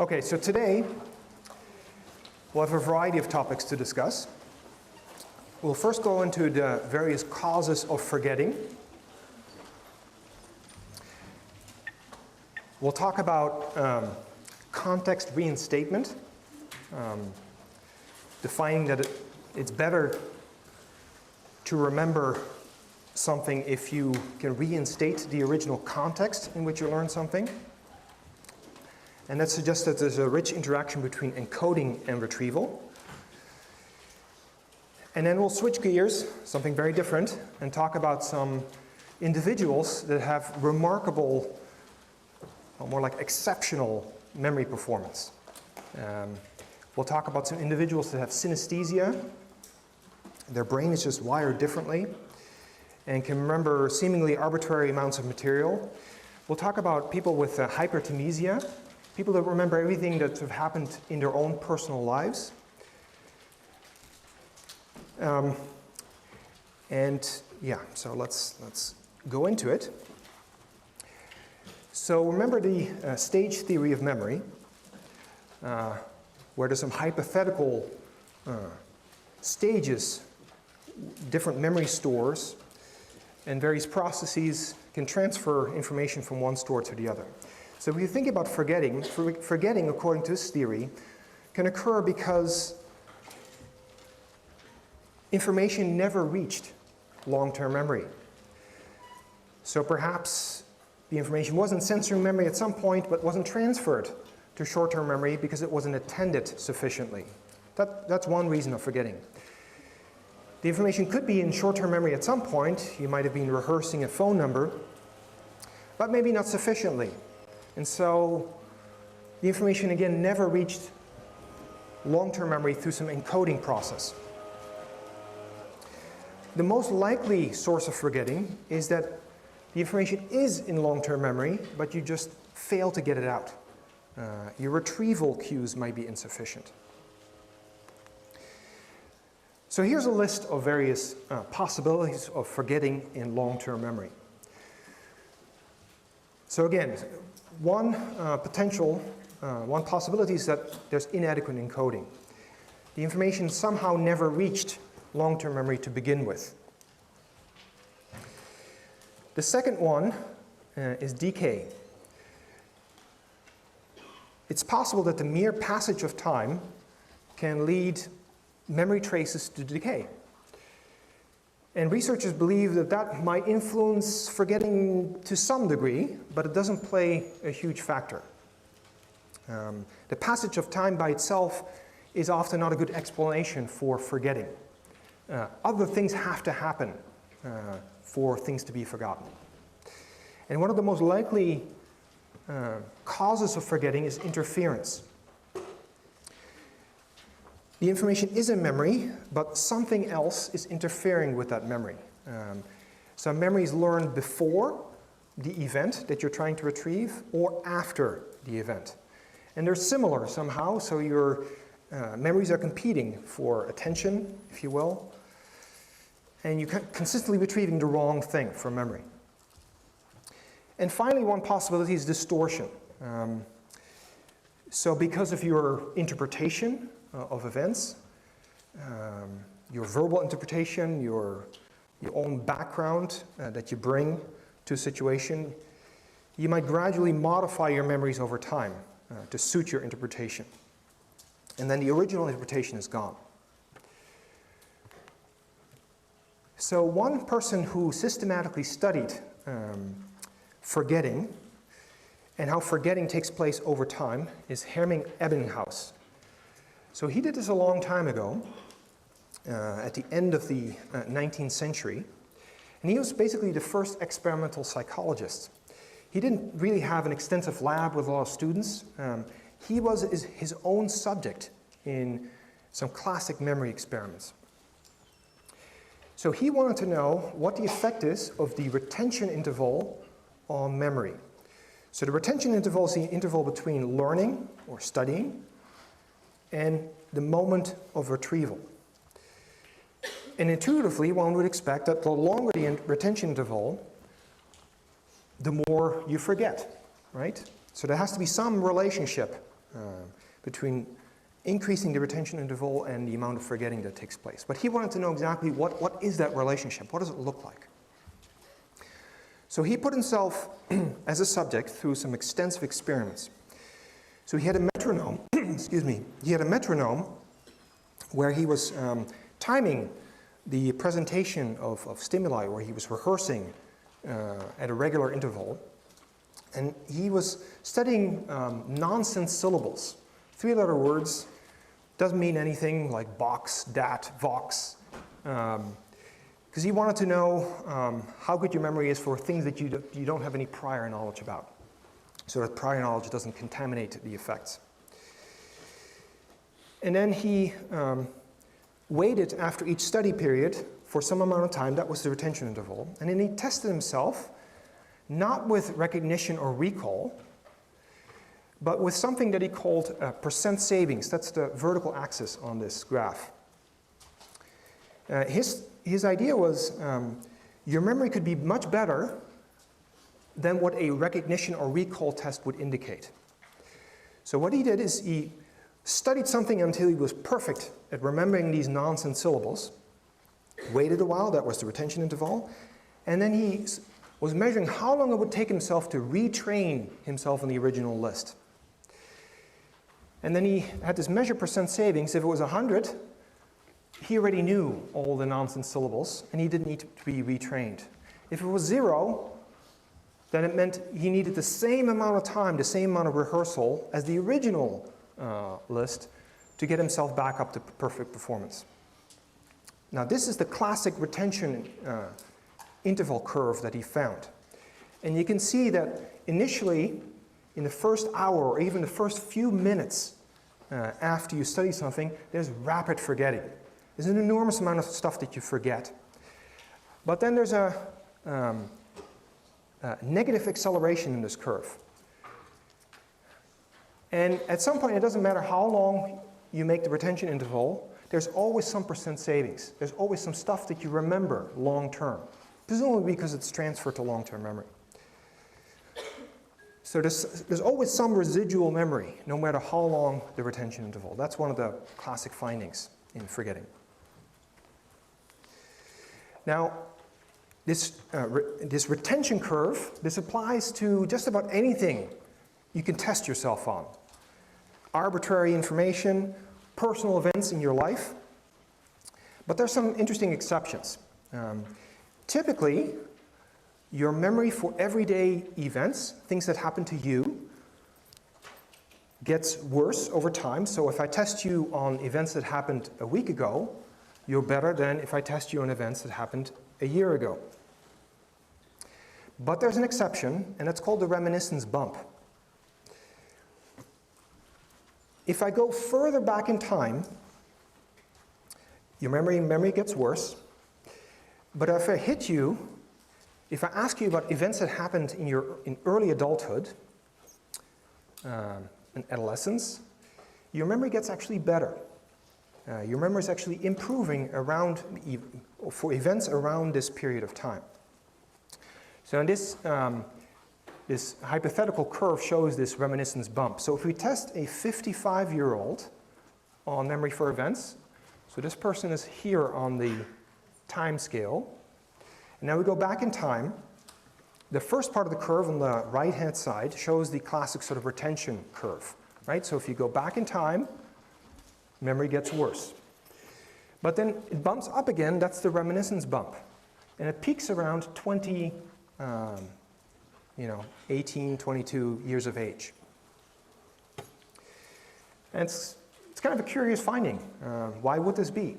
Okay, so today we'll have a variety of topics to discuss. We'll first go into the various causes of forgetting. We'll talk about context reinstatement, defining that it's better to remember something if you can reinstate the original context in which you learned something. And that suggests that there's a rich interaction between encoding and retrieval. And then we'll switch gears, something very different, and talk about some individuals that have remarkable, or more like exceptional memory performance. We'll talk about some individuals that have synesthesia. Their brain is just wired differently and can remember seemingly arbitrary amounts of material. We'll talk about people with hyperthymesia, people that remember everything that have happened in their own personal lives. So let's go into it. So remember the stage theory of memory, where there's some hypothetical stages, different memory stores, and various processes can transfer information from one store to the other. So if you think about forgetting, forgetting according to this theory can occur because information never reached long-term memory. So perhaps the information was in sensory memory at some point but wasn't transferred to short-term memory because it wasn't attended sufficiently. That's one reason of forgetting. The information could be in short-term memory at some point. You might have been rehearsing a phone number, but maybe not sufficiently. And so the information, again, never reached long-term memory through some encoding process. The most likely source of forgetting is that the information is in long-term memory, but you just fail to get it out. Your retrieval cues might be insufficient. So here's a list of various possibilities of forgetting in long-term memory. So again, one possibility is that there's inadequate encoding. The information somehow never reached long-term memory to begin with. The second one is decay. It's possible that the mere passage of time can lead memory traces to decay. And researchers believe that that might influence forgetting to some degree, but it doesn't play a huge factor. The passage of time by itself is often not a good explanation for forgetting. Other things have to happen for things to be forgotten. And one of the most likely causes of forgetting is interference. The information is in memory, but something else is interfering with that memory. Some memories learned before the event that you're trying to retrieve or after the event. And they're similar somehow, so your memories are competing for attention, if you will, and you're consistently retrieving the wrong thing from memory. And finally, one possibility is distortion. So because of your interpretation of events, your verbal interpretation, your own background that you bring to a situation, you might gradually modify your memories over time to suit your interpretation. And then the original interpretation is gone. So one person who systematically studied forgetting and how forgetting takes place over time is Hermann Ebbinghaus. So he did this a long time ago, at the end of the 19th century, and he was basically the first experimental psychologist. He didn't really have an extensive lab with a lot of students. He was his own subject in some classic memory experiments. So he wanted to know what the effect is of the retention interval on memory. So the retention interval is the interval between learning or studying and the moment of retrieval. And intuitively, one would expect that the longer the retention interval, the more you forget, right? So there has to be some relationship between increasing the retention interval and the amount of forgetting that takes place. But he wanted to know exactly what is that relationship? What does it look like? So he put himself as a subject through some extensive experiments. So he had a metronome, excuse me, he had a metronome where he was timing the presentation of stimuli, where he was rehearsing at a regular interval. And he was studying nonsense syllables, 3-letter words, doesn't mean anything like box, dat, vox, because he wanted to know how good your memory is for things that you don't have any prior knowledge about, so that prior knowledge doesn't contaminate the effects. And then he waited after each study period for some amount of time, that was the retention interval, and then he tested himself, not with recognition or recall, but with something that he called percent savings. That's the vertical axis on this graph. His idea was your memory could be much better than what a recognition or recall test would indicate. So what he did is he studied something until he was perfect at remembering these nonsense syllables, waited a while, that was the retention interval, and then he was measuring how long it would take himself to retrain himself in the original list. And then he had this measure percent savings. If it was 100, he already knew all the nonsense syllables, and he didn't need to be retrained. If it was 0, then it meant he needed the same amount of time, the same amount of rehearsal as the original list to get himself back up to perfect performance. Now this is the classic retention interval curve that he found. And you can see that initially, in the first hour or even the first few minutes after you study something, there's rapid forgetting. There's an enormous amount of stuff that you forget. But then there's a negative acceleration in this curve. And at some point, it doesn't matter how long you make the retention interval, there's always some percent savings. There's always some stuff that you remember long term, presumably because it's transferred to long-term memory. So there's always some residual memory, no matter how long the retention interval. That's one of the classic findings in forgetting. Now, this retention curve, this applies to just about anything you can test yourself on. Arbitrary information, personal events in your life. But there's some interesting exceptions. Typically, your memory for everyday events, things that happen to you, gets worse over time. So if I test you on events that happened a week ago, you're better than if I test you on events that happened a year ago. But there's an exception, and it's called the reminiscence bump. If I go further back in time, your memory gets worse. But if I hit you, if I ask you about events that happened in early adulthood, and adolescence, your memory gets actually better. Your memory is actually improving for events around this period of time. So in this hypothetical curve shows this reminiscence bump. So if we test a 55-year-old on memory for events, so this person is here on the time scale, and now we go back in time. The first part of the curve on the right-hand side shows the classic sort of retention curve, right? So if you go back in time, memory gets worse. But then it bumps up again, that's the reminiscence bump. And it peaks around 18, 22 years of age. And it's kind of a curious finding. Why would this be?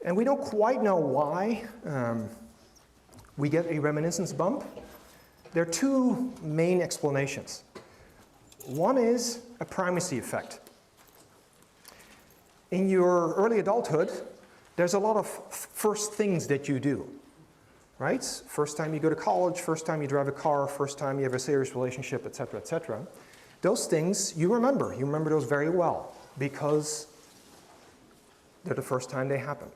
And we don't quite know why we get a reminiscence bump. There are two main explanations. One is a primacy effect. In your early adulthood, there's a lot of first things that you do, right? First time you go to college, first time you drive a car, first time you have a serious relationship, etc., etc. Those things you remember. You remember those very well because they're the first time they happen.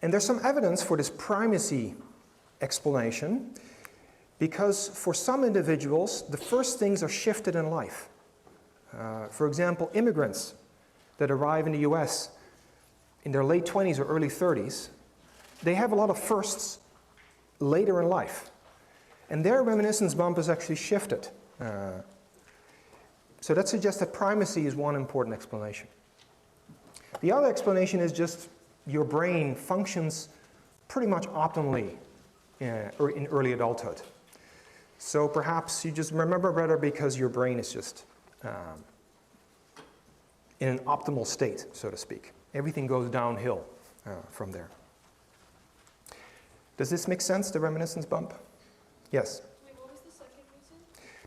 And there's some evidence for this primacy explanation. Because for some individuals, the first things are shifted in life. For example, immigrants that arrive in the US in their late 20s or early 30s, they have a lot of firsts later in life. And their reminiscence bump is actually shifted. So that suggests that primacy is one important explanation. The other explanation is just your brain functions pretty much optimally in early adulthood. So perhaps you just remember better because your brain is just in an optimal state, so to speak. Everything goes downhill from there. Does this make sense, the reminiscence bump? Yes? Wait, what was the second reason?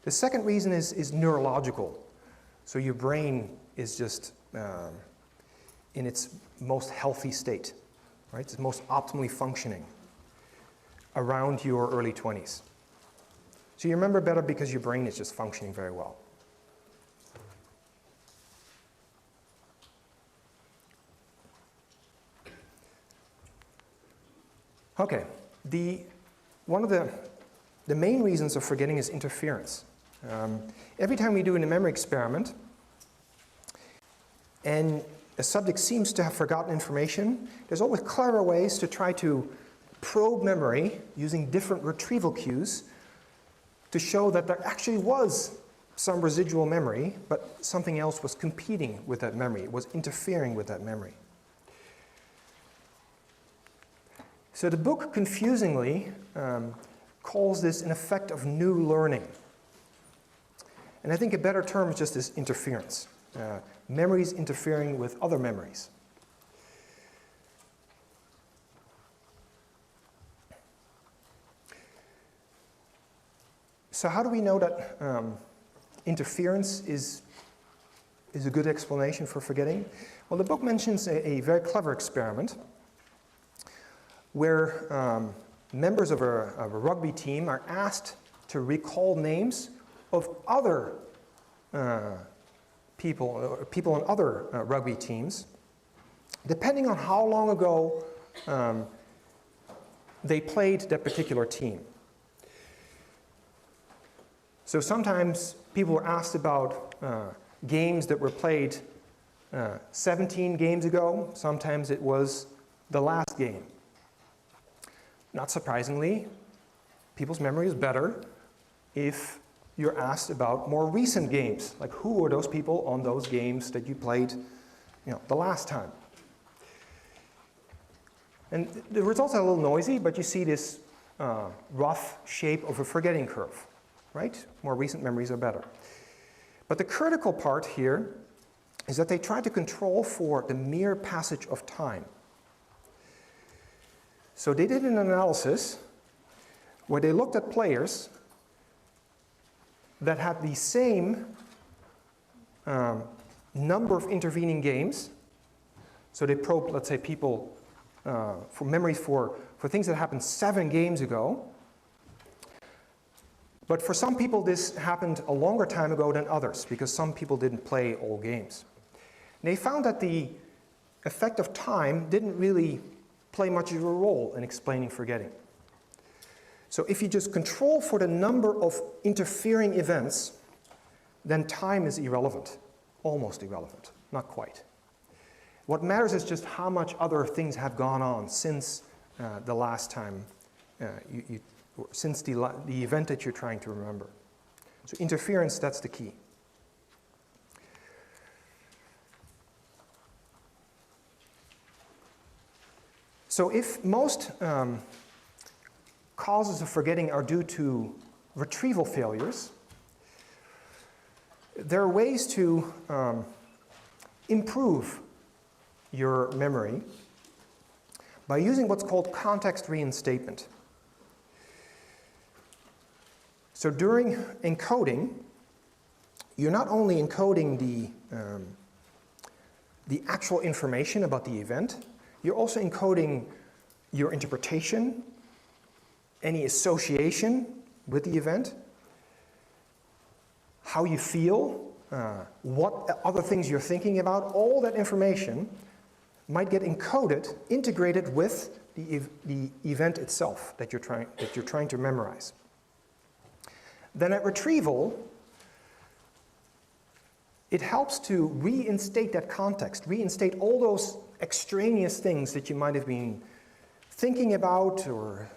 The second reason is neurological. So your brain is just in its most healthy state, right? It's most optimally functioning around your early 20s. So you remember better because your brain is just functioning very well. Okay, one of the main reasons of forgetting is interference. Every time we do a memory experiment, and a subject seems to have forgotten information, there's always clever ways to try to probe memory using different retrieval cues to show that there actually was some residual memory, but something else was competing with that memory, it was interfering with that memory. So the book, confusingly, calls this an effect of new learning. And I think a better term is just this interference. Memories interfering with other memories. So how do we know that interference is a good explanation for forgetting? Well, the book mentions a very clever experiment where members of a rugby team are asked to recall names of other people on other rugby teams, depending on how long ago they played that particular team. So sometimes people were asked about games that were played 17 games ago. Sometimes it was the last game. Not surprisingly, people's memory is better if you're asked about more recent games, like who were those people on those games that you played, the last time. And the results are a little noisy, but you see this rough shape of a forgetting curve, right? More recent memories are better. But the critical part here is that they try to control for the mere passage of time. So they did an analysis where they looked at players that had the same number of intervening games. So they probed, let's say, people for memories for things that happened 7 games ago. But for some people this happened a longer time ago than others, because some people didn't play all games. And they found that the effect of time didn't really play much of a role in explaining forgetting. So if you just control for the number of interfering events, then time is irrelevant, almost irrelevant, not quite. What matters is just how much other things have gone on since the last time, since the event that you're trying to remember. So interference, that's the key. So if most causes of forgetting are due to retrieval failures, there are ways to improve your memory by using what's called context reinstatement. So during encoding, you're not only encoding the actual information about the event, you're also encoding your interpretation, any association with the event, how you feel, what other things you're thinking about. All that information might get encoded, integrated with the event itself that you're trying to memorize. then at retrieval, it helps to reinstate that context, reinstate all those extraneous things that you might have been thinking about or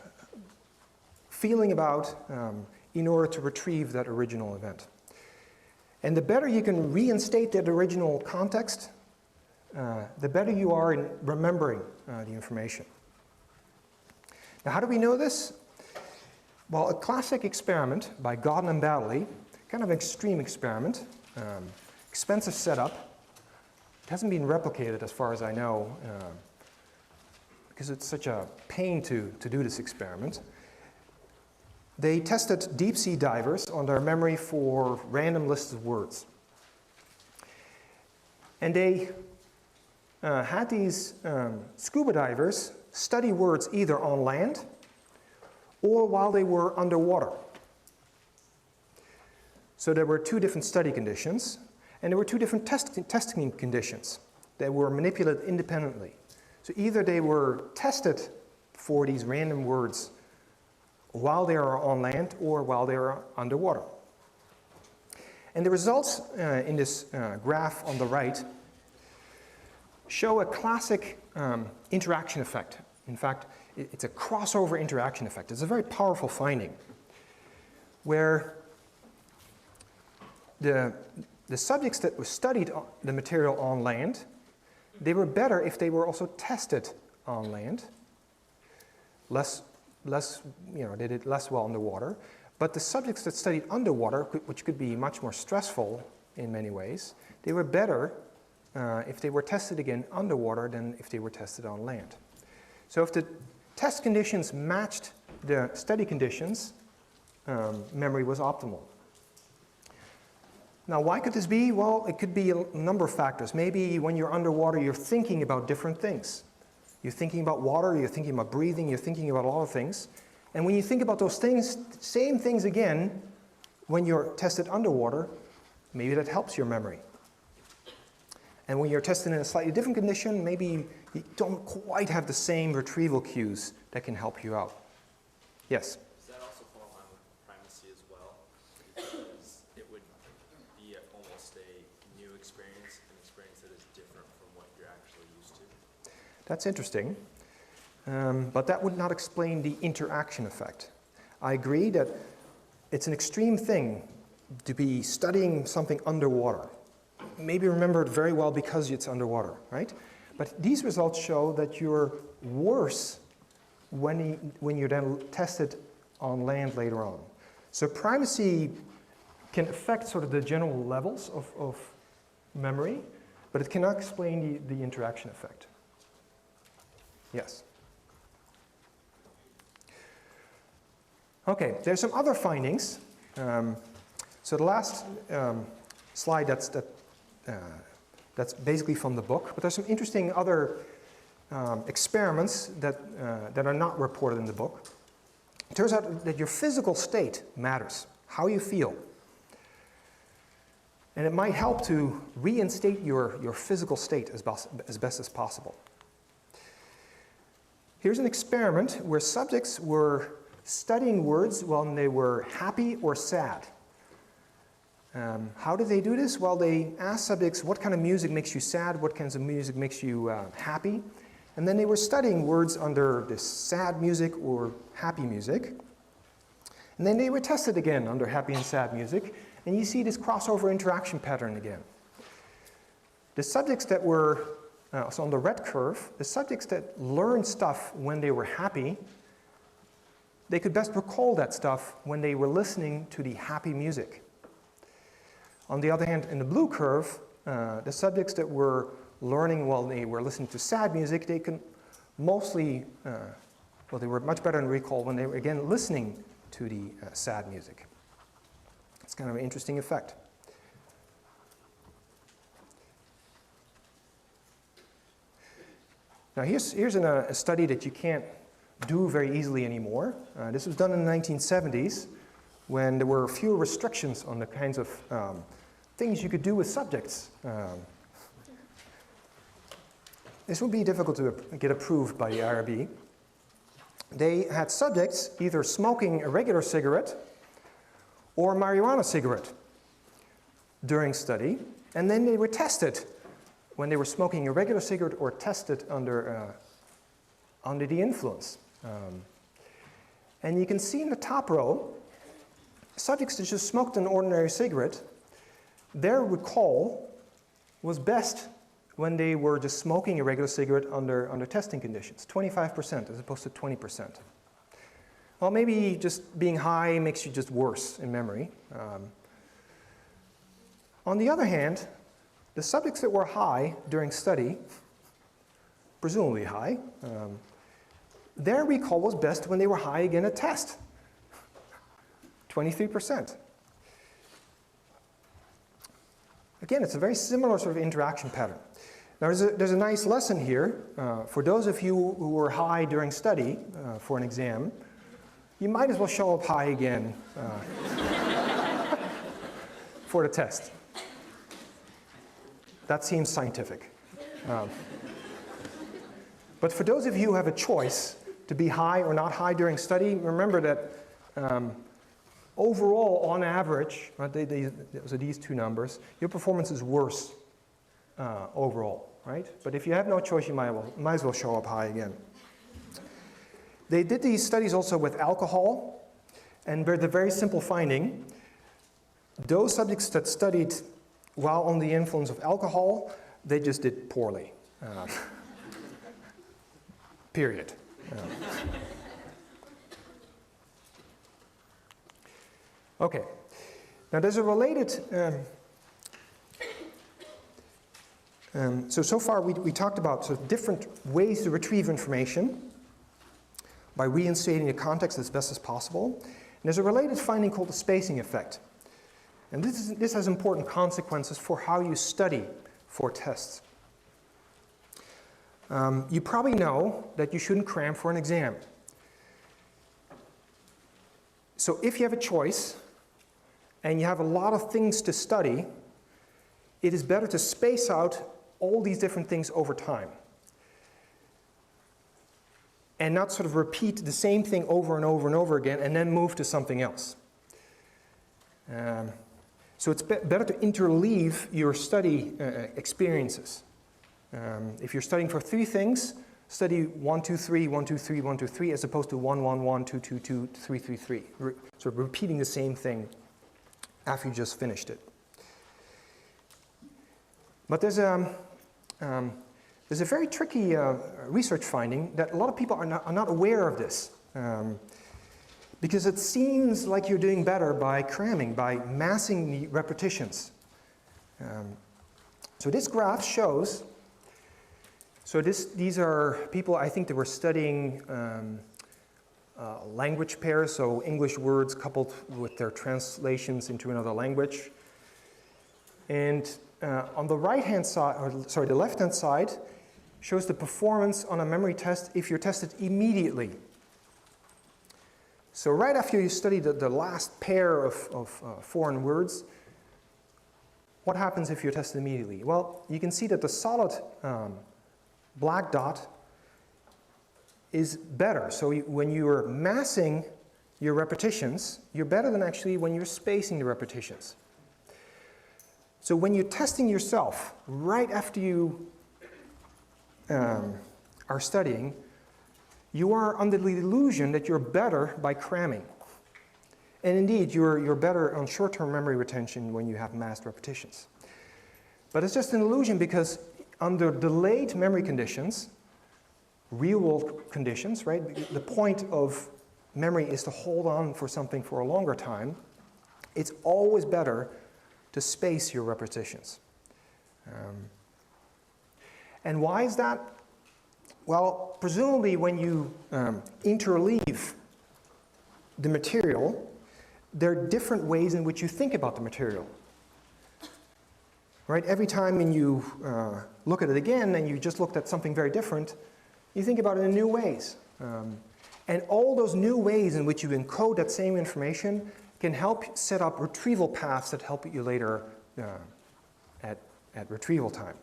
feeling about in order to retrieve that original event. And the better you can reinstate that original context, the better you are in remembering the information. Now, how do we know this? Well, a classic experiment by Godden and Baddeley, kind of an extreme experiment, expensive setup. It hasn't been replicated as far as I know, because it's such a pain to do this experiment. They tested deep sea divers on their memory for random lists of words. And they had these scuba divers study words either on land or while they were underwater. So there were two different study conditions, and there were two different testing conditions that were manipulated independently. So either they were tested for these random words while they are on land or while they are underwater. And the results in this graph on the right show a classic interaction effect. In fact, it's a crossover interaction effect. It's a very powerful finding where the subjects that were studied the material on land, they were better if they were also tested on land. They did less well underwater. But the subjects that studied underwater, which could be much more stressful in many ways, they were better if they were tested again underwater than if they were tested on land. So if the test conditions matched the study conditions, memory was optimal. Now, why could this be? Well, it could be a number of factors. Maybe when you're underwater, you're thinking about different things. You're thinking about water, you're thinking about breathing, you're thinking about a lot of things. And when you think about those things, same things again, when you're tested underwater, maybe that helps your memory. And when you're tested in a slightly different condition, maybe you don't quite have the same retrieval cues that can help you out. Yes? Does that also fall in line with primacy as well? Because it would be almost a new experience, an experience that is different from what you're actually used to. That's interesting. But that would not explain the interaction effect. I agree that it's an extreme thing to be studying something underwater. Maybe remember it very well because it's underwater, right? But these results show that you're worse when you're then tested on land later on. So primacy can affect sort of the general levels of memory, but it cannot explain the interaction effect. Yes? Okay, there's some other findings. So the last slide, that's basically from the book, but there's some interesting other experiments that are not reported in the book. It turns out that your physical state matters, how you feel. And it might help to reinstate your physical state as best as possible. Here's an experiment where subjects were studying words when they were happy or sad. How did they do this? Well, they asked subjects what kind of music makes you sad, what kinds of music makes you happy. And then they were studying words under this sad music or happy music. And then they were tested again under happy and sad music. And you see this crossover interaction pattern again. The subjects that were, so on the red curve, the subjects that learned stuff when they were happy, they could best recall that stuff when they were listening to the happy music. On the other hand, in the blue curve, the subjects that were learning while they were listening to sad music, they can mostly, they were much better in recall when they were again listening to the sad music. It's kind of an interesting effect. Now here's a study that you can't do very easily anymore. This was done in the 1970s when there were fewer restrictions on the kinds of things you could do with subjects. This would be difficult to get approved by the IRB. They had subjects either smoking a regular cigarette or a marijuana cigarette during study, and then they were tested when they were smoking a regular cigarette or tested under the influence. And you can see in the top row, subjects that just smoked an ordinary cigarette, their recall was best when they were just smoking a regular cigarette under testing conditions, 25% as opposed to 20%. Well, maybe just being high makes you just worse in memory. On the other hand, the subjects that were high during study, presumably high, their recall was best when they were high again at test, 23%. Again, it's a very similar sort of interaction pattern. Now, there's a nice lesson here. For those of you who were high during study for an exam, you might as well show up high again for the test. That seems scientific. But for those of you who have a choice to be high or not high during study, remember that overall, on average, so these two numbers, your performance is worse overall, right? But if you have no choice, you might as well show up high again. They did these studies also with alcohol, and the very simple finding, those subjects that studied while on the influence of alcohol, they just did poorly. Period. Okay, now there's a related, so far we talked about sort of different ways to retrieve information by reinstating the context as best as possible. And there's a related finding called the spacing effect. And this has important consequences for how you study for tests. You probably know that you shouldn't cram for an exam. So if you have a choice and you have a lot of things to study, it is better to space out all these different things over time and not sort of repeat the same thing over and over and over again and then move to something else. So it's better to interleave your study experiences. If you're studying for 3 things, study 1, 2, 3, 1, 2, 3, 1, 2, 3, as opposed to 1, 1, 1, 2, 2, 2, 3, 3, 3. Sort of repeating the same thing after you just finished it. But there's a very tricky research finding that a lot of people are not aware of this. Because it seems like you're doing better by cramming, by massing the repetitions. So this graph shows, these are people, I think, that were studying language pairs, so English words coupled with their translations into another language. And on the right-hand side, or sorry, the left-hand side shows the performance on a memory test if you're tested immediately. So right after you study the last pair of foreign words, what happens if you're tested immediately? Well, you can see that the solid black dot is better. So when you're massing your repetitions, you're better than actually when you're spacing the repetitions. So when you're testing yourself right after you are studying, you are under the illusion that you're better by cramming. And indeed, you're better on short-term memory retention when you have massed repetitions. But it's just an illusion because under delayed memory conditions, real-world conditions, right? The point of memory is to hold on for something for a longer time. It's always better to space your repetitions. And why is that? Well, presumably when you interleave the material, there are different ways in which you think about the material. Right? Every time when you look at it again and you just looked at something very different, you think about it in new ways. And all those new ways in which you encode that same information can help set up retrieval paths that help you later at retrieval time.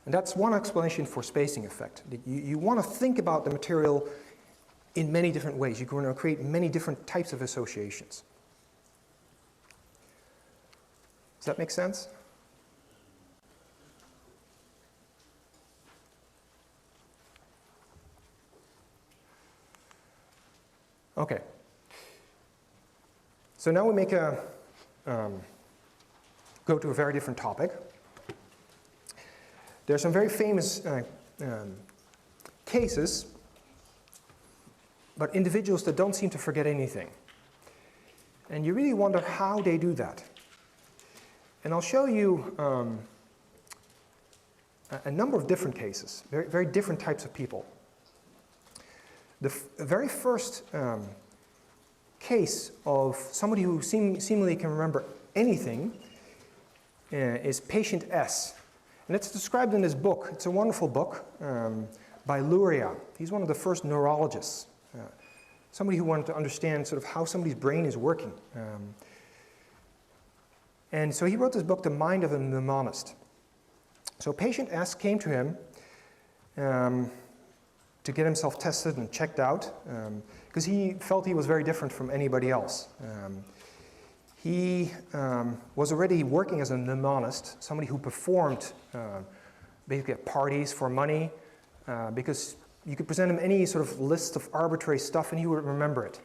And that's one explanation for spacing effect. You want to think about the material in many different ways. You're going to create many different types of associations. Does that make sense? Okay. So now we make a go to a very different topic. There are some very famous cases, but individuals that don't seem to forget anything. And you really wonder how they do that. And I'll show you a number of different cases, very different types of people. The very first case of somebody who seemingly can remember anything is patient S. And it's described in this book. It's a wonderful book by Luria. He's one of the first neurologists, somebody who wanted to understand sort of how somebody's brain is working. And so he wrote this book, The Mind of a Mnemonist. So patient S came to him to get himself tested and checked out because he felt he was very different from anybody else. He was already working as a mnemonist, somebody who performed basically at parties for money because you could present him any sort of list of arbitrary stuff and he would remember it.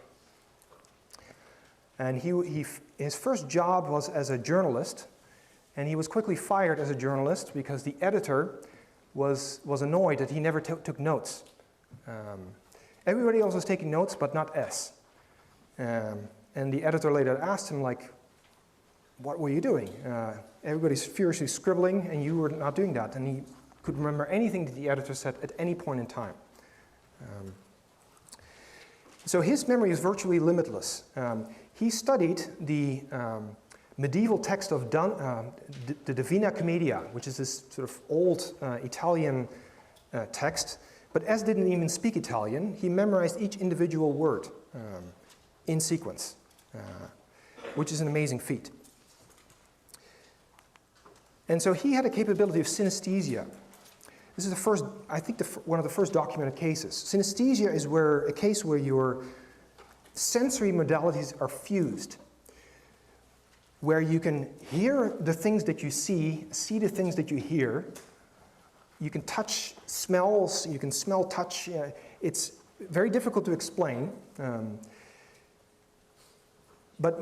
And his first job was as a journalist, and he was quickly fired as a journalist because the editor was annoyed that he never took notes. Everybody else was taking notes, but not S. And the editor later asked him, like, what were you doing? Everybody's furiously scribbling, and you were not doing that. And he could remember anything that the editor said at any point in time. So his memory is virtually limitless. He studied the medieval text of the Divina Commedia, which is this sort of old Italian text. But S didn't even speak Italian. He memorized each individual word in sequence, which is an amazing feat. And so he had a capability of synesthesia. This is the first, I think, one of the first documented cases. Synesthesia is a case where your sensory modalities are fused, where you can hear the things that you see the things that you hear. You can touch smells, you can smell touch. It's very difficult to explain. But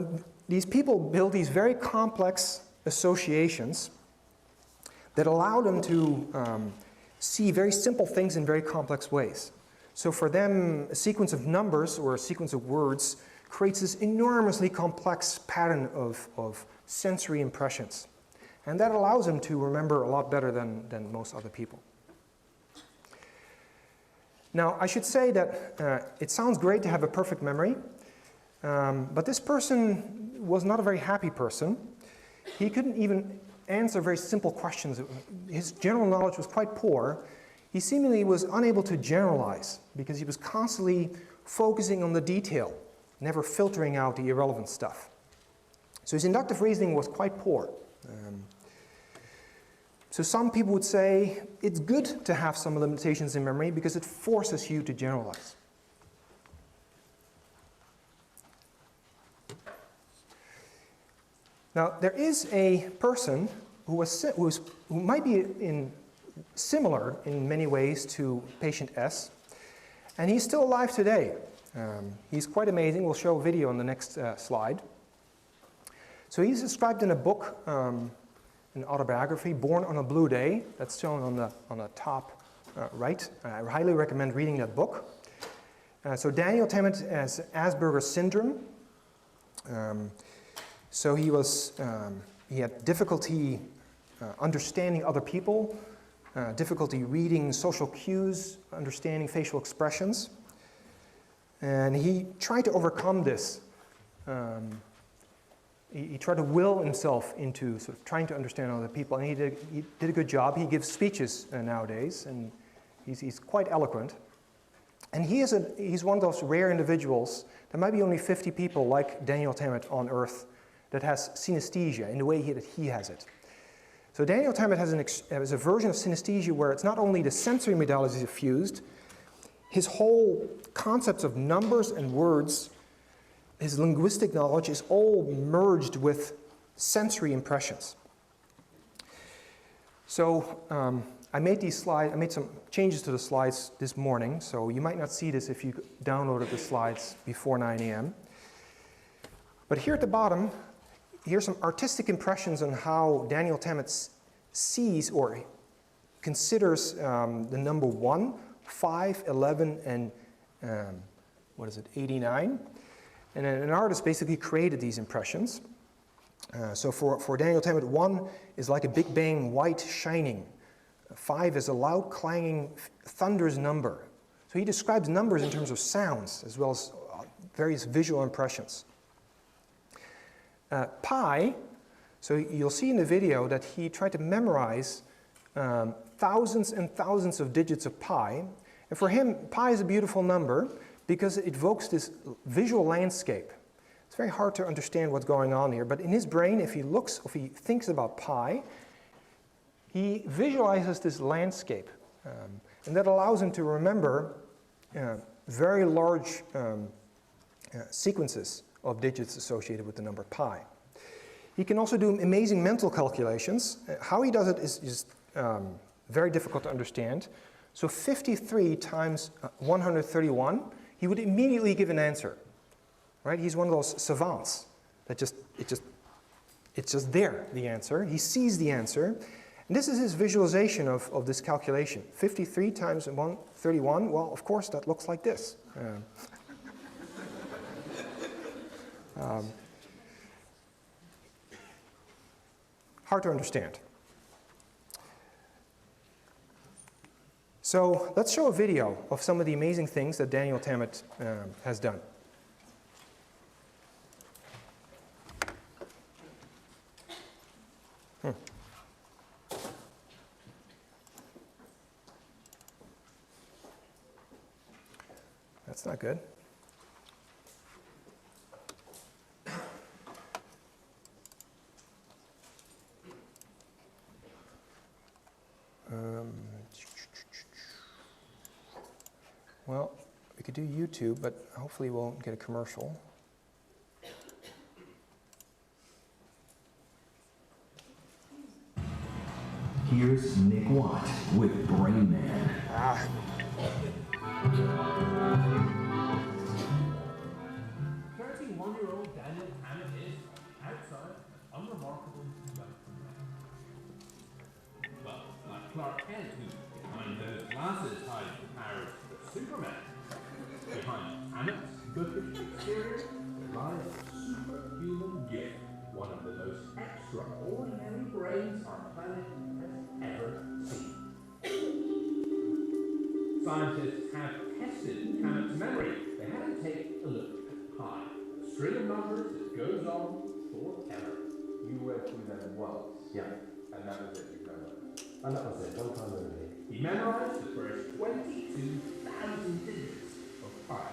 these people build these very complex associations that allow them to see very simple things in very complex ways. So for them, a sequence of numbers or a sequence of words creates this enormously complex pattern of sensory impressions. And that allows them to remember a lot better than most other people. Now, I should say that it sounds great to have a perfect memory, but this person was not a very happy person. He couldn't even answer very simple questions. His general knowledge was quite poor. He seemingly was unable to generalize because he was constantly focusing on the detail, never filtering out the irrelevant stuff. So his inductive reasoning was quite poor. So some people would say it's good to have some limitations in memory because it forces you to generalize. Now, there is a person who might be similar in many ways to patient S, and he's still alive today. He's quite amazing. We'll show a video on the next slide. So he's described in a book, an autobiography, Born on a Blue Day. That's shown on the top right. I highly recommend reading that book. So Daniel Tammet has Asperger's syndrome. So he had difficulty understanding other people, difficulty reading social cues, understanding facial expressions. And he tried to overcome this. He tried to will himself into sort of trying to understand other people, and he did a good job. He gives speeches nowadays, and he's quite eloquent. And he's one of those rare individuals. There might be only 50 people like Daniel Tammet on Earth that has synesthesia in the way that he has it. So Daniel Tammet has a version of synesthesia where it's not only the sensory modalities are fused, his whole concepts of numbers and words, his linguistic knowledge is all merged with sensory impressions. So I made some changes to the slides this morning, so you might not see this if you downloaded the slides before 9 a.m. But here at the bottom, here's some artistic impressions on how Daniel Tammet sees or considers the number 1, 5, 11, and 89. And an artist basically created these impressions. So for Daniel Tammet, 1 is like a big bang white shining. 5 is a loud clanging thunderous number. So he describes numbers in terms of sounds as well as various visual impressions. Pi, so you'll see in the video that he tried to memorize thousands and thousands of digits of pi. And for him, pi is a beautiful number because it evokes this visual landscape. It's very hard to understand what's going on here, but in his brain, if he thinks about pi, he visualizes this landscape. And that allows him to remember very large sequences of digits associated with the number pi. He can also do amazing mental calculations. How he does it is very difficult to understand. So 53 times 131, he would immediately give an answer. Right? He's one of those savants that it's just there, the answer. He sees the answer. And this is his visualization of this calculation. 53 times 131, well, of course, that looks like this. Hard to understand. So let's show a video of some of the amazing things that Daniel Tammet has done. That's not good. Well, we could do YouTube, but hopefully we won't get a commercial. Here's Nick Watt with Brain Man. 31-year-old Daniel Tammet is, outside, unremarkable young man. Well, like Clark Kent, who behind those glasses hides the powers of Superman. Behind Tammet's bookish exterior lies a superhuman gift, one of the most extraordinary brains our planet has ever seen. Scientists have tested Tammet's memory. They had him take a look at pi, a string of numbers that goes on forever. You went through them once. Yeah. And that was it, you memorized. And that was it, one time only. He memorized the first 22,000 digits of pi.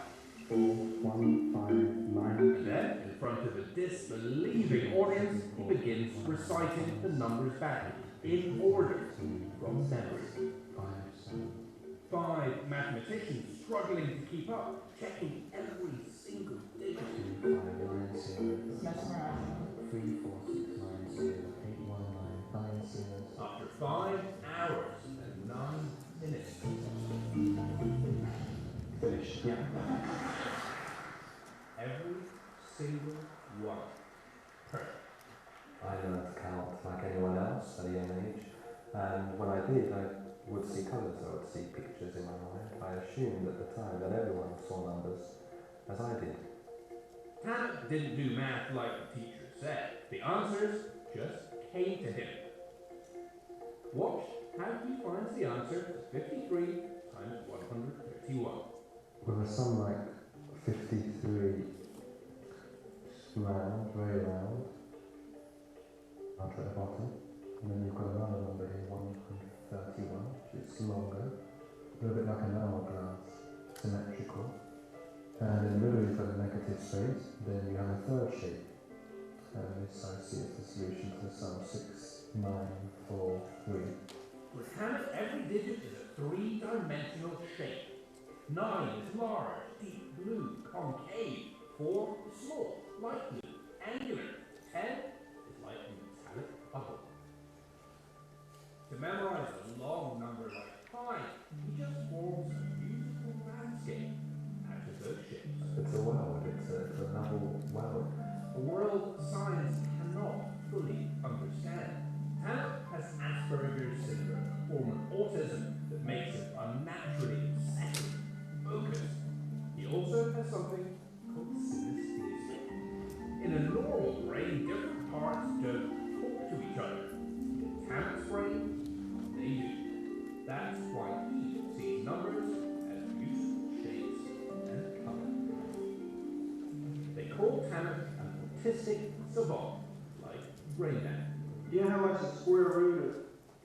4, 1, 5, 9. And then, in front of a disbelieving audience, he begins reciting the numbers back in order from memory. 5, 7. 5 mathematicians struggling to keep up, checking every single digit. 2, 5, 9, 0. 3, 4, 6, 9, 0. 8, 1, 9, 9, 0. After 5 hours and 9 minutes. Finished. Yeah. Every single one. Perfect. I learned to count like anyone else at a young age. And when I did, I would see colours, I would see pictures in my mind. I assumed at the time that everyone saw numbers as I did. Tammet didn't do math like the teacher said. The answers just came to him. Watch how he finds the answer to 53 times 131. With a sum like 53 round, very round, after at the bottom, and then you've got another number here, 131, which is longer, a little bit like an hourglass, symmetrical, and in the middle you've got a negative space, then you have a third shape, and this I see as the solution to the sum 6, 9, 4, 3. With Tammet, every digit is a 3-dimensional shape. 9 is large, deep blue, concave. 4 is small, light blue, angular. 10 is like memorize a long number like pi. He just forms a musical landscape out of those shapes. It's a world, it's a novel world. A world science cannot fully understand. Tammet has Asperger's syndrome, a form of autism that makes him unnaturally obsessive, focused. He also has something called synesthesia. In a normal brain, different parts don't talk to each other. In Tammet's brain, they do. That's why he sees numbers as beautiful shapes and colors. They call Tammet an autistic savant, like Reinstatement. Do you know how much the square root of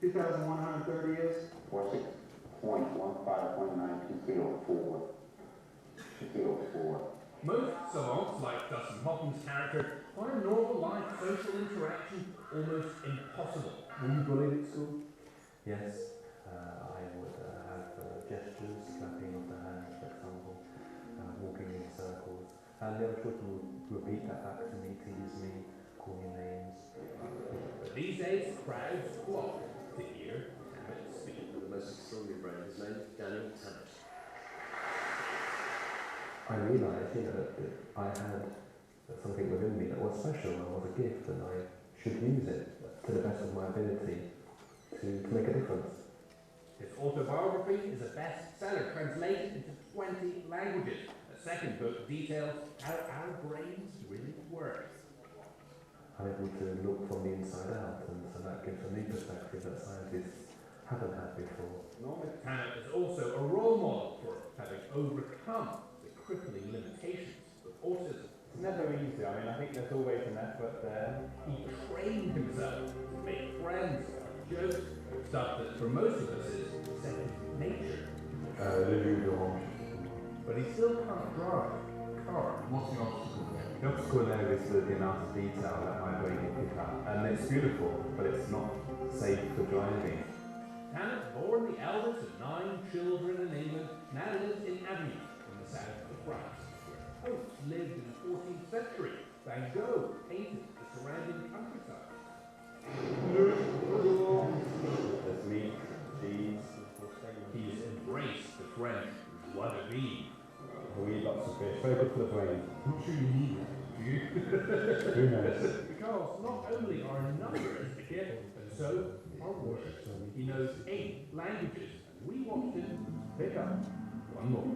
2,130 is? 46.15.92 kilo 4. Most savants, like Dustin Hoffman's character, find normal life social interaction almost impossible. Were you bullied at school? Yes, I would have gestures, clapping of the hands, for example, walking in circles, and the other children would repeat that back to me, tease me, call me names. But these days, crowds flock to hear Tammet speak. The most extraordinary brain, his name is Daniel Tammet. I realised, that I had something within me that was special and was a gift, and I should use it to the best of my ability to make a difference. His autobiography is a bestseller, translated into 20 languages. A second book details how our brains really work. I'm able to look from the inside out, and so that gives a new perspective that scientists haven't had before. Tammet is also a role model for having overcome the crippling limitations of autism. It's never easy. I think there's always an effort there. He trained himself to make friends, jokes, stuff that for most of us is second nature. But he still can't drive a car. What's the obstacle there? The obstacle there is the amount of detail that my brain can pick up, and it's beautiful, but it's not safe for driving. Tammet, born the eldest of 9 children in England, now lives in Avignon in the south of France. Poets lived in the 14th century. Van Gogh painted the surrounding countryside. There's meat, cheese. He's embraced the French joie de vivre. We eat lots of fish, very good for the brain. I'm sure you need that. Do you? Who knows? Because not only are numbers a gift, but so are words. He knows 8 languages, and we want him to pick up one more.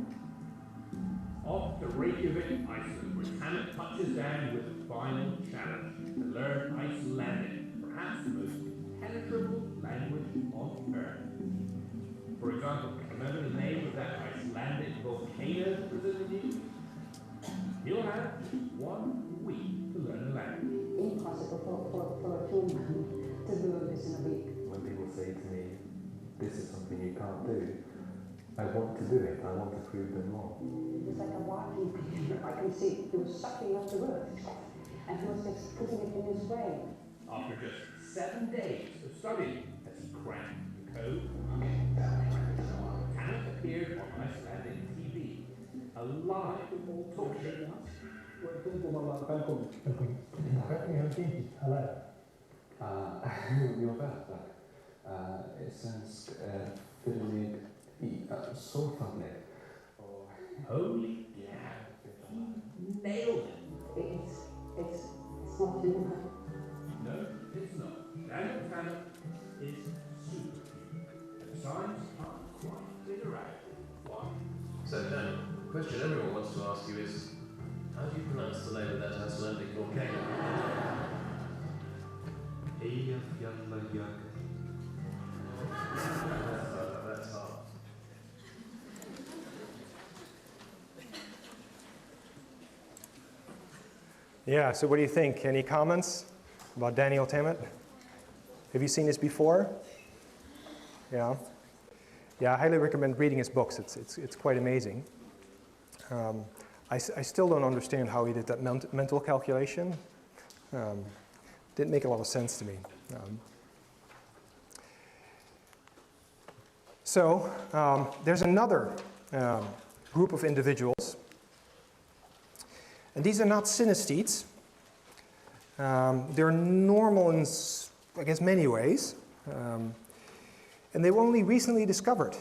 Off to Reykjavik, Iceland, where Tammet touches down with a final challenge to learn Icelandic, perhaps the most impenetrable language on Earth. For example, remember the name of that Icelandic volcano that was in the news? He'll have just 1 week to learn the language. Impossible for a human to do this in a week. When people say to me, this is something you can't do, I want to do it. I want to prove them wrong. It was like a walking computer. I can see he was sucking up the words, and he was just putting it in his brain. After just 7 days of studying, as he cracked the code, Tammet appeared on Icelandic TV, a live talk show. You're bad, it says fiddling so funny. Holy cow, he nailed it. It's not human. No, it's not. Daniel Tammet is superhuman, and science can't quite figure out why. So, Daniel, the question everyone wants to ask you is, how do you pronounce the name of that Icelandic volcano? That's hard. Yeah, so what do you think? Any comments about Daniel Tammet? Have you seen this before? Yeah. Yeah, I highly recommend reading his books. It's quite amazing. I still don't understand how he did that mental calculation. Didn't make a lot of sense to me. There's another group of individuals, and these are not synesthetes. They're normal in, I guess, many ways. And they were only recently discovered.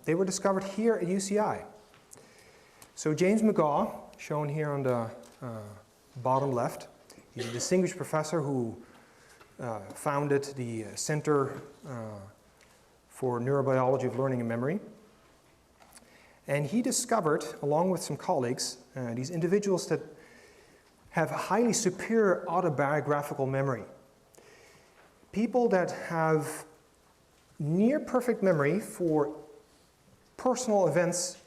They were discovered here at UCI. So James McGaugh, shown here on the bottom left, he's a distinguished professor who founded the Center for Neurobiology of Learning and Memory. And he discovered, along with some colleagues, these individuals that have highly superior autobiographical memory. People that have near perfect memory for personal events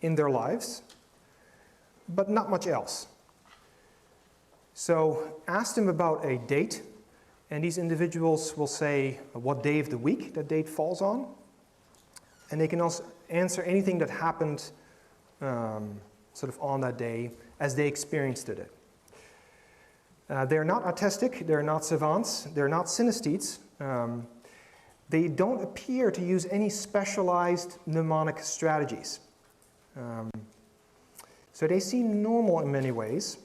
in their lives, but not much else. So ask them about a date, and these individuals will say what day of the week that date falls on, and they can also answer anything that happened sort of on that day as they experienced it. They're not autistic, they're not savants, they're not synesthetes. They don't appear to use any specialized mnemonic strategies. So they seem normal in many ways,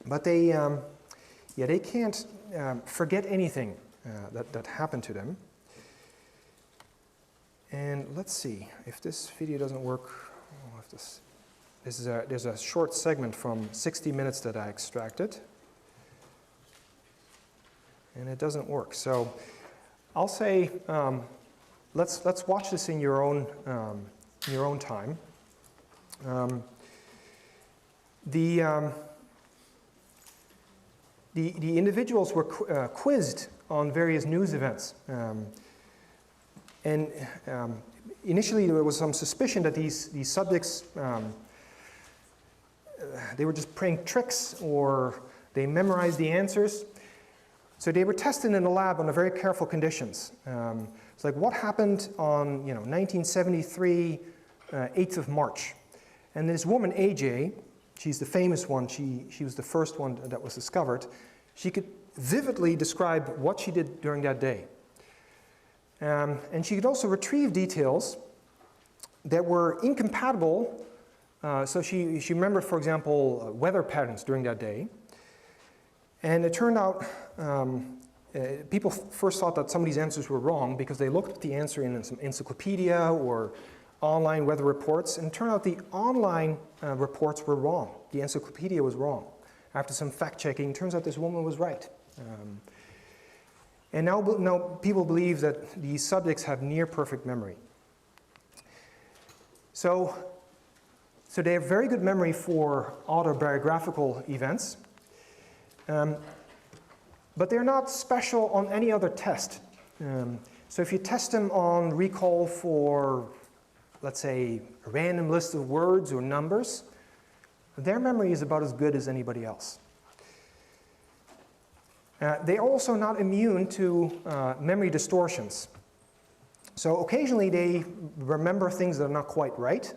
but they can't forget anything that happened to them. And let's see, if this video doesn't work, I'll have to there's a short segment from 60 minutes that I extracted, and it doesn't work. So I'll say, let's watch this in your own time. The individuals were quizzed on various news events, and initially there was some suspicion that these subjects they were just playing tricks or they memorized the answers. So they were tested in the lab under very careful conditions. It's like what happened on 1973, 8th of March. And this woman, AJ, she's the famous one, she was the first one that was discovered. She could vividly describe what she did during that day. And she could also retrieve details that were incompatible. So she remembered, for example, weather patterns during that day. And it turned out, people first thought that some of these answers were wrong because they looked at the answer in some encyclopedia or online weather reports, and it turned out the online reports were wrong. The encyclopedia was wrong. After some fact-checking, it turns out this woman was right. And now people believe that these subjects have near-perfect memory. So they have very good memory for autobiographical events. But they're not special on any other test. So if you test them on recall for, let's say, a random list of words or numbers, their memory is about as good as anybody else. They're also not immune to memory distortions. So occasionally they remember things that are not quite right.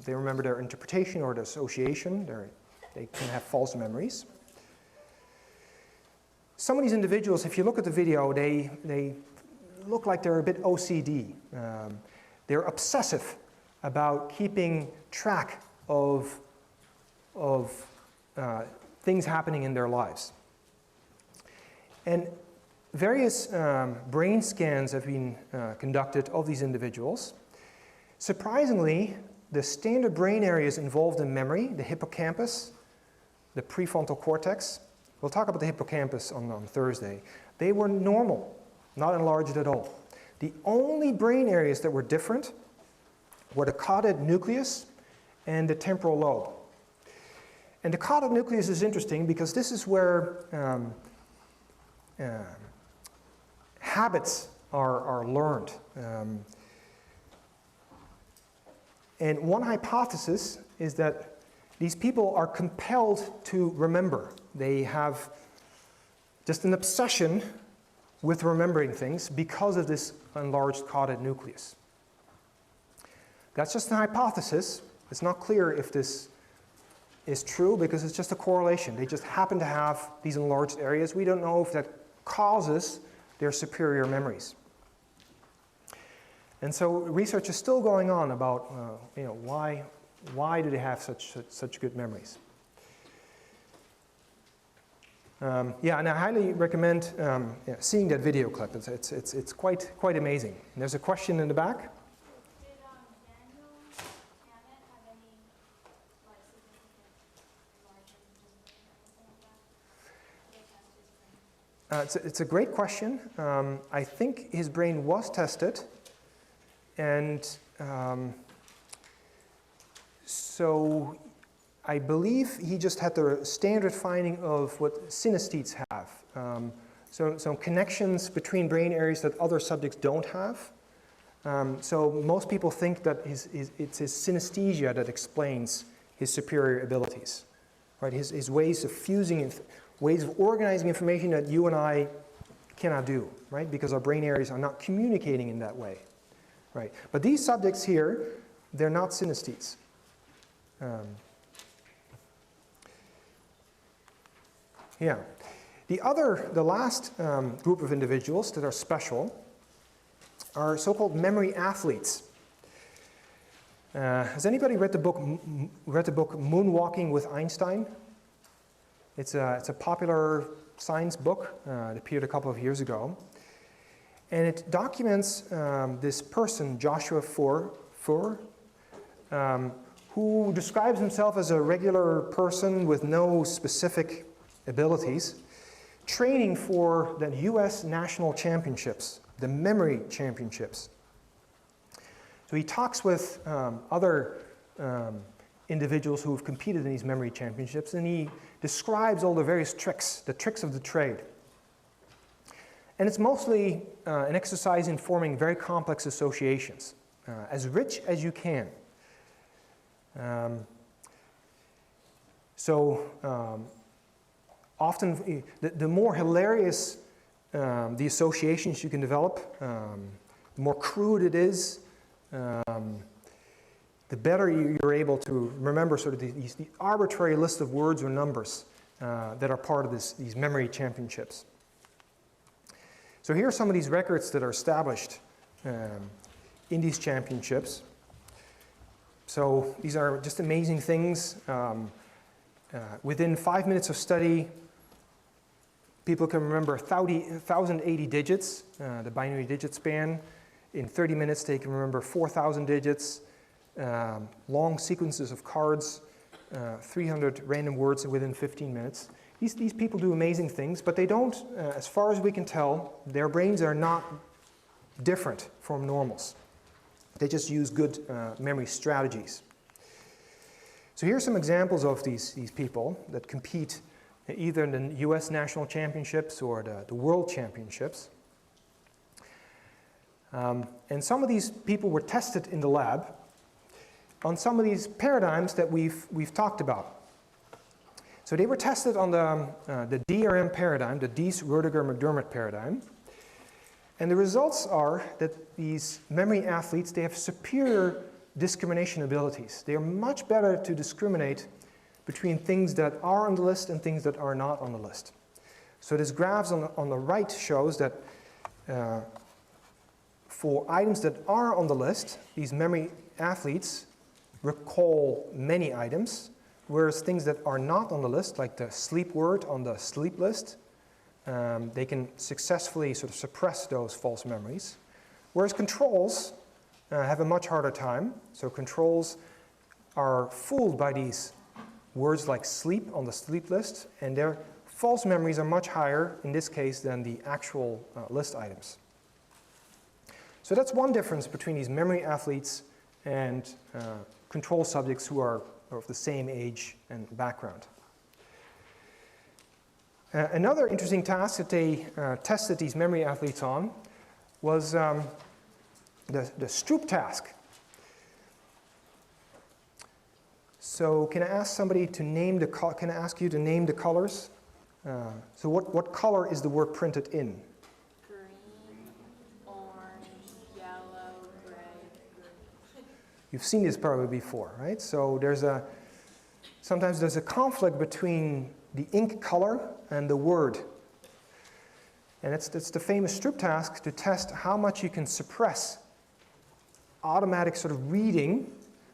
They remember their interpretation or their association. They can have false memories. Some of these individuals, if you look at the video, they look like they're a bit OCD. They're obsessive about keeping track of things happening in their lives. And various brain scans have been conducted of these individuals. Surprisingly, the standard brain areas involved in memory, the hippocampus, the prefrontal cortex, we'll talk about the hippocampus on Thursday, they were normal, not enlarged at all. The only brain areas that were different were the caudate nucleus and the temporal lobe. And the caudate nucleus is interesting because this is where habits are learned. And one hypothesis is that these people are compelled to remember. They have just an obsession with remembering things because of this enlarged caudate nucleus. That's just a hypothesis. It's not clear if this is true because it's just a correlation. They just happen to have these enlarged areas. We don't know if that causes their superior memories. And so research is still going on about why do they have such good memories. Yeah, and I highly recommend seeing that video clip. It's quite amazing. And there's a question in the back. Did Daniel Tammet have any like significant enlargement or anything like that? It's a great question. I think his brain was tested, and so I believe he just had the standard finding of what synesthetes have. So connections between brain areas that other subjects don't have. So most people think that it's his synesthesia that explains his superior abilities, right? His ways of fusing, ways of organizing information that you and I cannot do, right? Because our brain areas are not communicating in that way, right? But these subjects here, they're not synesthetes. Yeah. The last group of individuals that are special are so-called memory athletes. Has anybody read the book Moonwalking with Einstein? It's a popular science book. It appeared a couple of years ago. And it documents this person, Joshua Furr, who describes himself as a regular person with no specific abilities, training for the US national championships, the memory championships. So he talks with other individuals who have competed in these memory championships, and he describes all the various tricks, the tricks of the trade. And it's mostly an exercise in forming very complex associations, as rich as you can. Often, the more hilarious the associations you can develop, the more crude it is, the better you're able to remember sort of the arbitrary list of words or numbers that are part of these memory championships. So here are some of these records that are established in these championships. So these are just amazing things. Within 5 minutes of study, people can remember 1,080 digits, the binary digit span. In 30 minutes, they can remember 4,000 digits, long sequences of cards, 300 random words within 15 minutes. These people do amazing things, but they don't, as far as we can tell, their brains are not different from normals. They just use good memory strategies. So here are some examples of these people that compete either in the US national championships or the world championships. And some of these people were tested in the lab on some of these paradigms that we've talked about. So they were tested on the DRM paradigm, the Diess-Roediger-McDermott paradigm. And the results are that these memory athletes, they have superior discrimination abilities. They are much better to discriminate between things that are on the list and things that are not on the list. So this graph on the right shows that for items that are on the list, these memory athletes recall many items, whereas things that are not on the list, like the sleep word on the sleep list, they can successfully sort of suppress those false memories. Whereas controls have a much harder time. So controls are fooled by these words like sleep on the sleep list, and their false memories are much higher in this case than the actual list items. So that's one difference between these memory athletes and control subjects who are of the same age and background. Another interesting task that they tested these memory athletes on was the Stroop task. So can I ask somebody to name can I ask you to name the colors? So what color is the word printed in? Green, orange, yellow, gray. You've seen this probably before, right? So sometimes there's a conflict between the ink color and the word. And it's the famous Stroop task to test how much you can suppress automatic sort of reading,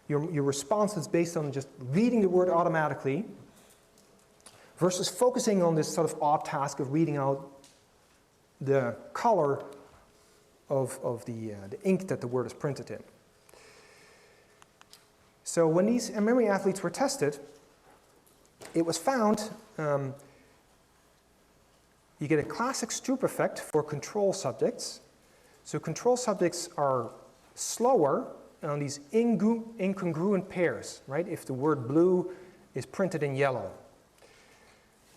your response is based on just reading the word automatically, versus focusing on this sort of odd task of reading out the color of the ink that the word is printed in. So when these memory athletes were tested, it was found you get a classic Stroop effect for control subjects. So control subjects are slower on these incongruent pairs, right? If the word blue is printed in yellow.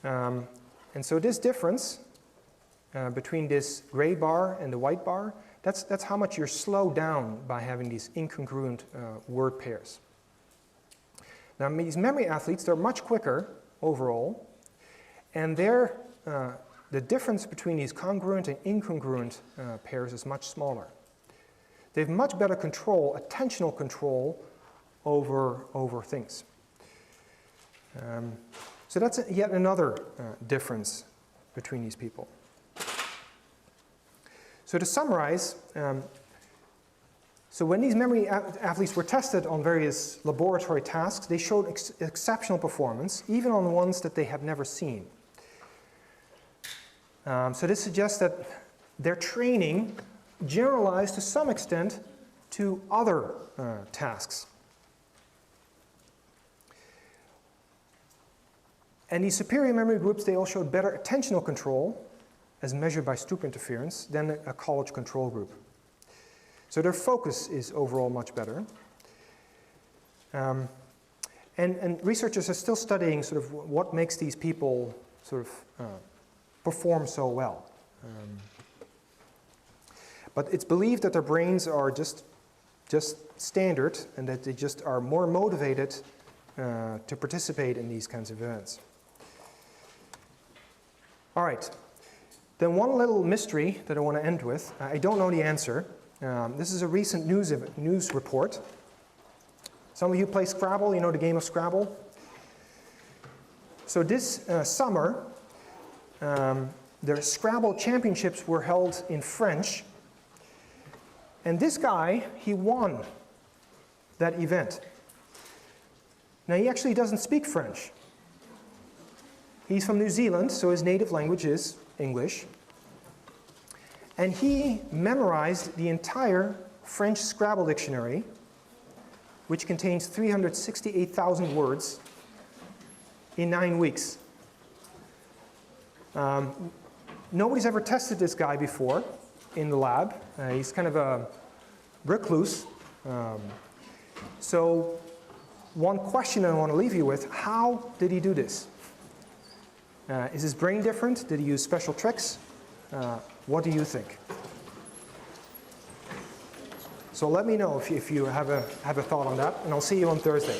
And so this difference between this gray bar and the white bar, that's how much you're slowed down by having these incongruent word pairs. Now these memory athletes, they're much quicker overall, and the difference between these congruent and incongruent pairs is much smaller. They have much better control, attentional control over things. So that's yet another difference between these people. So to summarize, so when these memory athletes were tested on various laboratory tasks, they showed exceptional performance, even on ones that they have never seen. So this suggests that their training generalized to some extent to other tasks. And these superior memory groups, they all showed better attentional control as measured by Stroop interference than a college control group. So their focus is overall much better. And researchers are still studying sort of what makes these people sort of perform so well. But it's believed that their brains are just standard and that they just are more motivated to participate in these kinds of events. All right. Then one little mystery that I want to end with. I don't know the answer. This is a recent news report. Some of you play Scrabble, you know the game of Scrabble. So this summer, the Scrabble championships were held in French. And this guy, he won that event. Now he actually doesn't speak French. He's from New Zealand, so his native language is English. And he memorized the entire French Scrabble dictionary, which contains 368,000 words, in 9 weeks. Nobody's ever tested this guy before in the lab. He's kind of a recluse. So one question I want to leave you with, how did he do this? Is his brain different? Did he use special tricks? What do you think? So let me know if you have a thought on that, and I'll see you on Thursday.